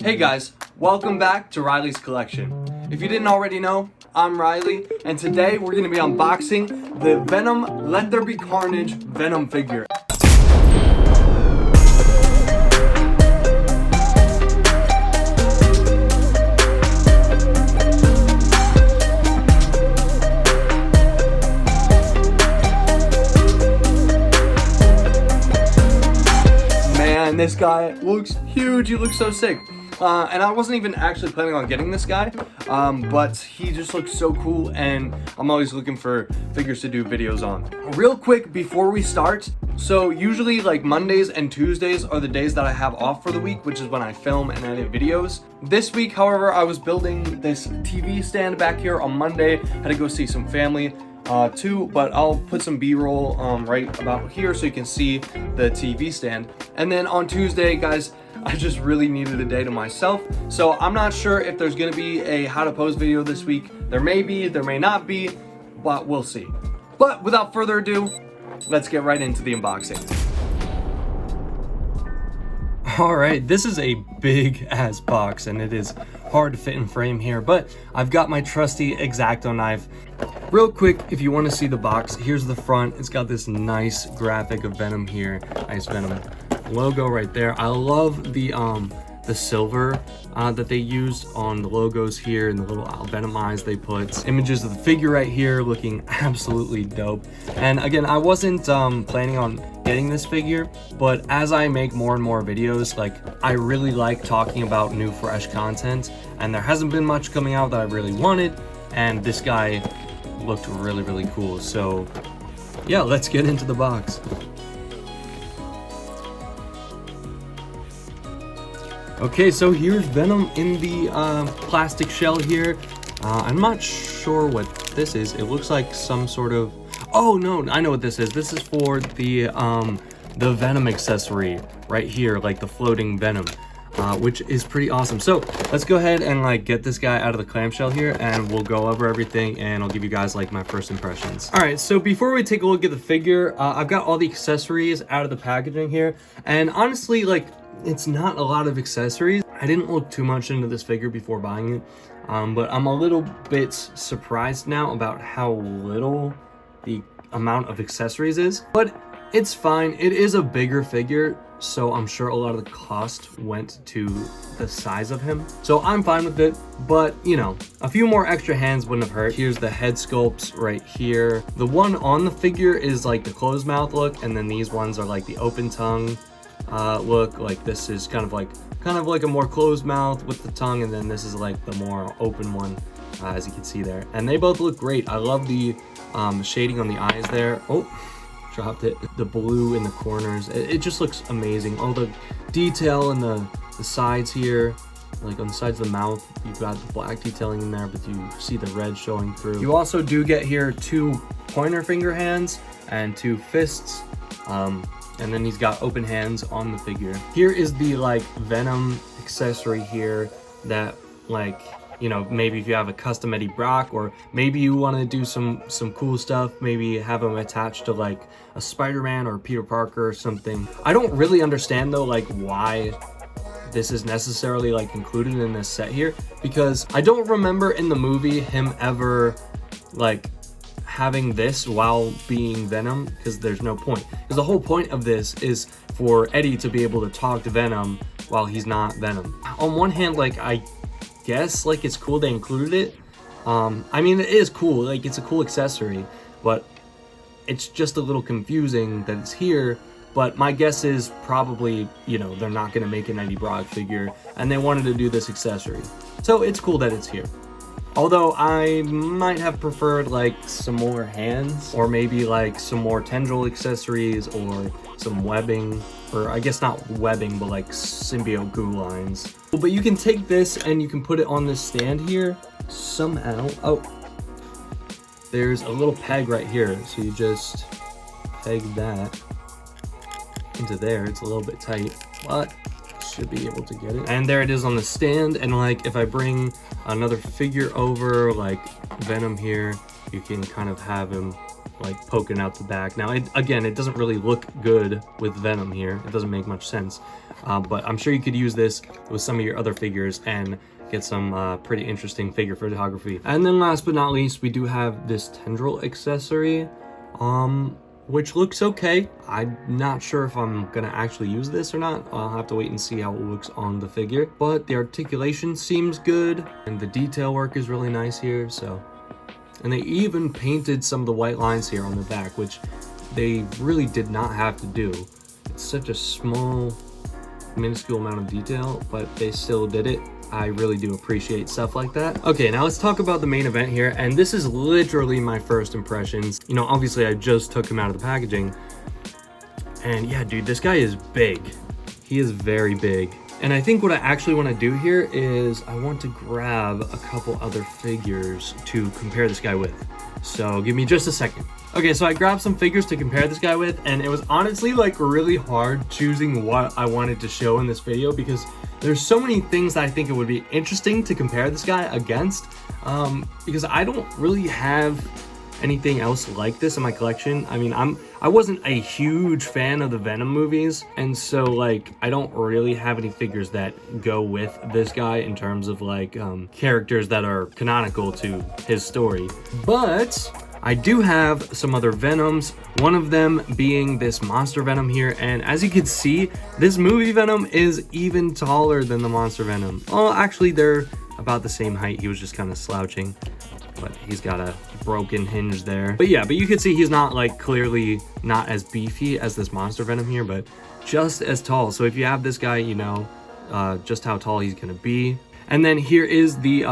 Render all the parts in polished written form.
Hey guys, welcome back to Riley's Collection. If you didn't already know, I'm Riley, and today we're going to be unboxing the Venom Let There Be Carnage Venom figure. Man, this guy looks huge, he looks so sick. And I wasn't even actually planning on getting this guy, but he just looks so cool, and I'm always looking for figures to do videos on. Real quick before we start, so usually like Mondays and Tuesdays are the days that I have off for the week, which is when I film and edit videos. This week, however, I was building this TV stand back here on Monday. Had to go see some family too, but I'll put some b-roll right about here so you can see the TV stand. And then on Tuesday, guys, I just really needed a day to myself, so I'm not sure if there's gonna be a how to pose video this week. There may be, there may not be, but we'll see. But without further ado, let's get right into the unboxing. Alright, this is a big ass box and it is hard to fit in frame here, but I've got my trusty X-Acto knife. Real quick, if you want to see the box, here's the front. It's got this nice graphic of Venom here, nice Venom logo right there. I love the silver that they used on the logos here and the little Venom eyes they put. Images of the figure right here looking absolutely dope. And again, I wasn't planning on getting this figure, but as I make more and more videos, like, I really like talking about new fresh content, and there hasn't been much coming out that I really wanted, and this guy looked really cool. So yeah, let's get into the box. Okay, so here's Venom in the plastic shell here. I'm not sure what this is. It looks like some sort of... Oh no, I know what this is. This is for the Venom accessory right here, like the floating Venom, which is pretty awesome. So let's go ahead and like get this guy out of the clamshell here, and we'll go over everything, and I'll give you guys like my first impressions. All right, so before we take a look at the figure, I've got all the accessories out of the packaging here, and honestly, like, it's not a lot of accessories. I didn't look too much into this figure before buying it, but I'm a little bit surprised now about how little the amount of accessories is, but it's fine. It is a bigger figure, so I'm sure a lot of the cost went to the size of him, so I'm fine with it. But you know, a few more extra hands wouldn't have hurt. Here's the head sculpts right here. The one on the figure is like the closed mouth look, and then these ones are like the open tongue look. Like this is kind of like a more closed mouth with the tongue, and then this is like the more open one, as you can see there, and they both look great. I love the shading on the eyes there. Oh, dropped it. The blue in the corners, it just looks amazing. All the detail in the sides here, like on the sides of the mouth, you've got the black detailing in there, but you see the red showing through. You also do get here 2 pointer finger hands and 2 fists, and then he's got open hands on the figure. Here is the like Venom accessory here that, like, you know, maybe if you have a custom Eddie Brock, or maybe you want to do some cool stuff, maybe have him attached to like a Spider-Man or Peter Parker or something. I don't really understand though, like, why this is necessarily like included in this set here, because I don't remember in the movie him ever like having this while being Venom, because there's no point. Because the whole point of this is for Eddie to be able to talk to Venom while he's not Venom. On one hand, like, I guess like it's cool they included it. I mean, it is cool, like it's a cool accessory, but it's just a little confusing that it's here. But my guess is probably, you know, they're not gonna make an Eddie Brock figure, and they wanted to do this accessory, so it's cool that it's here. Although I might have preferred like some more hands, or maybe like some more tendril accessories, or some webbing, or I guess not webbing, but like symbiote goo lines. But you can take this and you can put it on this stand here somehow. Oh, there's a little peg right here, so you just peg that into there. It's a little bit tight, but should be able to get it. And there it is on the stand. And like, if I bring another figure over, like Venom here, you can kind of have him like poking out the back. Now, again, it doesn't really look good with Venom here. It doesn't make much sense. But I'm sure you could use this with some of your other figures and get some pretty interesting figure photography. And then last but not least, we do have this tendril accessory, which looks okay. I'm not sure if I'm gonna actually use this or not. I'll have to wait and see how it looks on the figure. But the articulation seems good, and the detail work is really nice here, so. And they even painted some of the white lines here on the back, which they really did not have to do. It's such a small, minuscule amount of detail, but they still did it. I really do appreciate stuff like that. Okay, now let's talk about the main event here, and this is literally my first impressions. You know, obviously I just took him out of the packaging, and yeah, dude, this guy is big. He is very big. And I think what I actually want to do here is I want to grab a couple other figures to compare this guy with. So give me just a second. Okay, so I grabbed some figures to compare this guy with, and it was honestly like really hard choosing what I wanted to show in this video because there's so many things that I think it would be interesting to compare this guy against, because I don't really have anything else like this in my collection. I mean, I wasn't a huge fan of the Venom movies, and so like I don't really have any figures that go with this guy in terms of like characters that are canonical to his story. But I do have some other Venoms, one of them being this monster Venom here, and as you can see, this movie Venom is even taller than the monster Venom. Well, actually, they're about the same height. He was just kind of slouching, but he's got a broken hinge there. But yeah, but you can see he's not like clearly not as beefy as this monster Venom here, but just as tall. So if you have this guy, you know just how tall he's gonna be. And then here is the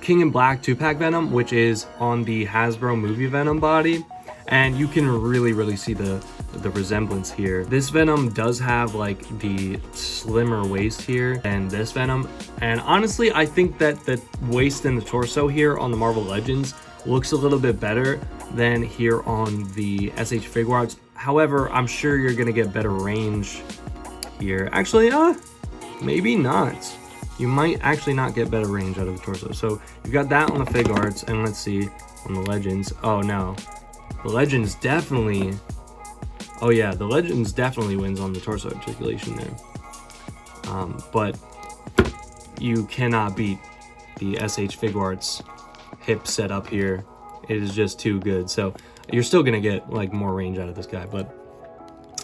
King in Black 2-pack Venom, which is on the Hasbro movie Venom body. And you can really see the resemblance here. This Venom does have like the slimmer waist here than this Venom. And honestly, I think that the waist and the torso here on the Marvel Legends looks a little bit better than here on the SH Figuarts. However, I'm sure you're gonna get better range here. Actually, maybe not. You might actually not get better range out of the torso. So you've got that on the Figuarts, and let's see on the Legends. Oh no, the Legends definitely. Oh yeah, the Legends definitely wins on the torso articulation there. But you cannot beat the SH Figuarts hip setup here. It is just too good. So you're still gonna get like more range out of this guy. But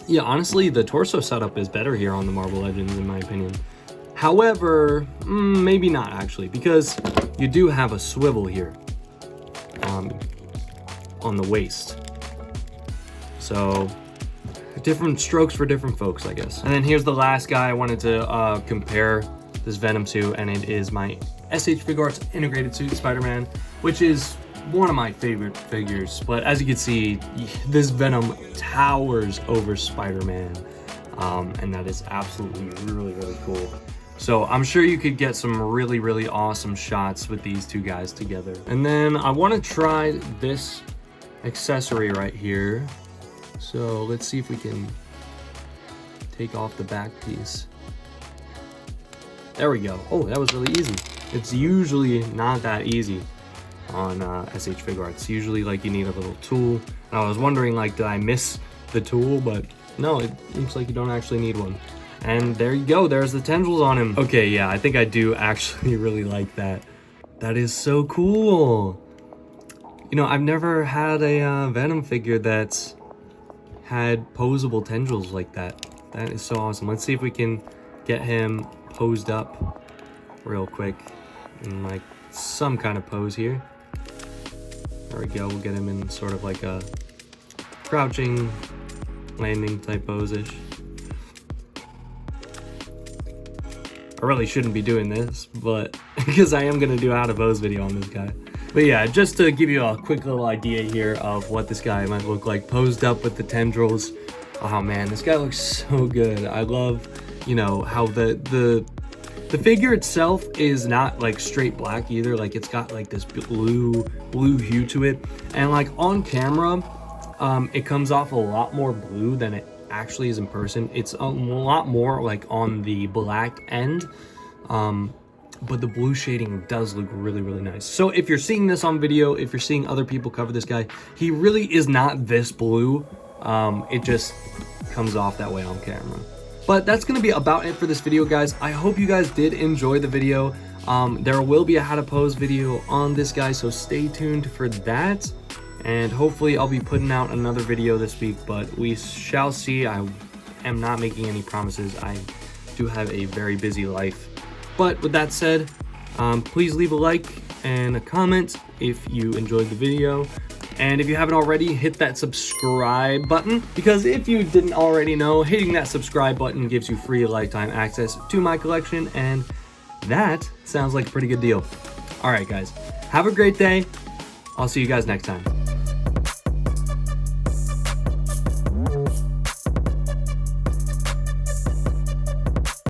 yeah, honestly, the torso setup is better here on the Marvel Legends in my opinion. However, maybe not actually, because you do have a swivel here on the waist. So different strokes for different folks, I guess. And then here's the last guy I wanted to compare this Venom to, and it is my SH Figuarts Integrated Suit Spider-Man, which is one of my favorite figures. But as you can see, this Venom towers over Spider-Man, and that is absolutely really cool. So I'm sure you could get some really awesome shots with these two guys together. And then I want to try this accessory right here. So let's see if we can take off the back piece. There we go. Oh, that was really easy. It's usually not that easy on SH Figuarts. Usually like you need a little tool. And I was wondering like, did I miss the tool? But no, it looks like you don't actually need one. And there you go, there's the tendrils on him. Okay, yeah, I think I do actually really like that. That is so cool. You know, I've never had a Venom figure that's had posable tendrils like that. That is so awesome. Let's see if we can get him posed up real quick in like some kind of pose here. There we go, we'll get him in sort of like a crouching landing type pose-ish. I really shouldn't be doing this, but because I am going to do a how to pose video on this guy. But yeah, just to give you a quick little idea here of what this guy might look like posed up with the tendrils. Oh man, this guy looks so good. I love, you know, how the figure itself is not like straight black either. Like it's got like this blue hue to it. And like on camera, it comes off a lot more blue than it actually is in person. It's a lot more like on the black end, but the blue shading does look really, really nice. So if you're seeing this on video, if you're seeing other people cover this guy, he really is not this blue. It just comes off that way on camera. But that's going to be about it for this video, guys. I hope you guys did enjoy the video. There will be a how to pose video on this guy, so stay tuned for that. And hopefully I'll be putting out another video this week, but we shall see. I am not making any promises. I do have a very busy life. But with that said, please leave a like and a comment if you enjoyed the video. And if you haven't already, hit that subscribe button, because if you didn't already know, hitting that subscribe button gives you free lifetime access to my collection, and that sounds like a pretty good deal. All right, guys, have a great day. I'll see you guys next time.